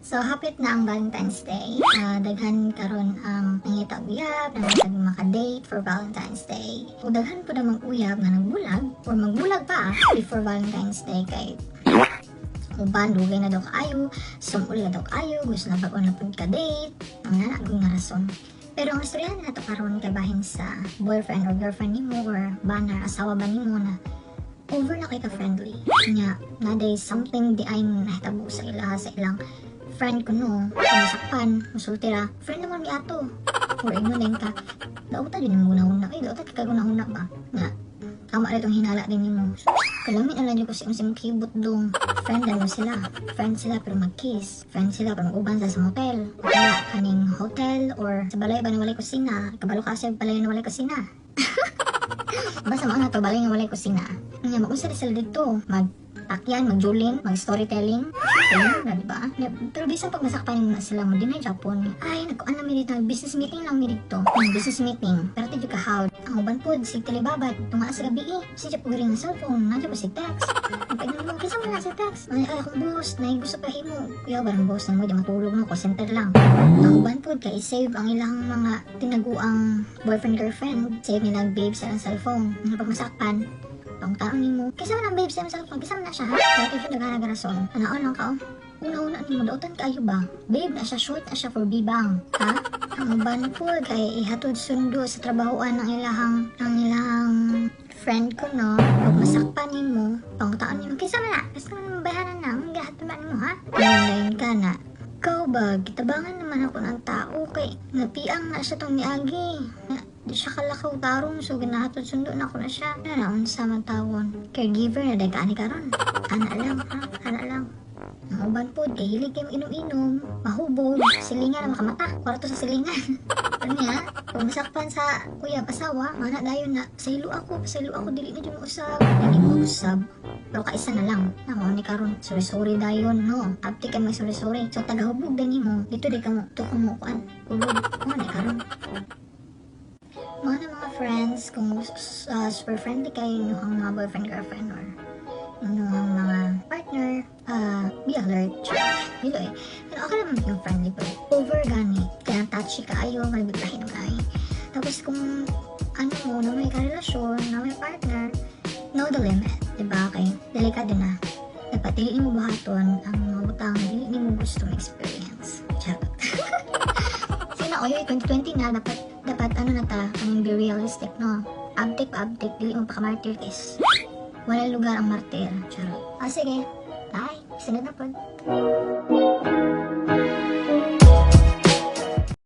So, hapit na ang Valentine's Day. Daghan karon ang nangita uyab, nangitag maka-date for Valentine's Day. O daghan po namang uyab na nagbulag, or magbulag pa before Valentine's Day kay uban, dugay na daw kaayo, sumul na daw kaayo, gusto na pag-on na po ka-date, ang nanagong nga rason. Pero ang istorya na ito karon kay bahin sa boyfriend or girlfriend nimo or banar, asawa ba nimo na over na kay ka-friendly. Nya, na day something di ay nahitabo sa ilang friend ko no, masakpan, musultira, friend naman mi ato. Or ino din ka, dauta din mo una-una, dauta ka una-una ba? Nga, tama rin itong hinala din mo. Kalamin na lang ko si mong kibot dong. Friend mo sila. Friend sila pero mag-kiss. Friend sila pero mag-uban sa motel. O kaya kaning hotel or sa balay ba na walay kusina. Kabalo kasi balay na walay kusina. Basta mga to balay na walay kusina. Nga, mag-usap sila dito. Mag-takyan, mag-juling, mag-storytelling. Ayun na, diba? Pero bisan pag masakpan mo na sila mo, din na Japon. Ay, nagkuan na mi dito. Business meeting lang mi dito. Business meeting. Pero tayo ka hawd. Ang uban po, si telebabat. Tunga sa gabi eh. Si Japo galing ng cellphone. Nandiyo pa si text. Pag mo, kisa mo na si text. Ay, akong boss. Nay, gusto pa himo. Kuya, barang boss na mo. Di matulog no. Call center lang. Ang uban po, kaya save ang ilang mga tinaguang boyfriend-girlfriend. Save nilang babe sa cellphone. Pag masakpan, pangtaon ni mo. Kisa mo ng babe sa cellphone. Kisa mo na siya ha. Kaya kayo nagana rason. Anaon lang ka oh. Una-una ni mo, dautan kayo ba? Babe, na siya short na siya for bibang. Ha? Ang uban po, kay ihatod sundo sa trabahoan ng ilahang friend ko, no? Pag masakpan ni mo, pangtaon ni mo, kisa mo na, kasi naman bayaran na, magahatod ba ni mo, ha? Ngayon ka na. Ikaw ba, kitabangan naman ako ng tao, kay napiang na siya tong miagi. Di siya kalakaw tarong, so ginahatod sundo na ako na siya. Naon sa matawon. Caregiver na dagkaan ni karon. Ana lang, ha? Ana lang. Ang uban po, kay hilig kayo inom-inom, mahubog, silingan na makamata, kwarto sa silingan. Ano niya, kung masakpan sa kuya, asawa, mana dayon na, pasaylo ako, dili na dyan usab. Hindi mo usab, pero kaisa na lang. Namo ni karon, sorry dayon, no? Abti ka may sorry. So, tagahubog din mo, dito di ka mo, tukong mo kuan, hubog, ni karon. Mga friends, kung super friendly kayo yung mga boyfriend, girlfriend, or yung mga partner, be alert. Dilo eh. Pero okay naman yung friendly pero over gani. Kaya touchy ka ayaw, malibiglahin ng ay. Tapos kung ano mo, na may karelasyon, na may partner, know the limit. Diba? Kaya delikado na. Dapat dili mo buhaton ang mga butang dili mo gusto experience. Charot. Sina oyo 2020 na dapat ano na ta, kaming be realistic no. Update, dili mo pa ka-martyr case. Wala lugar ang martir. Charot. Sige. Bye. Sunod na po.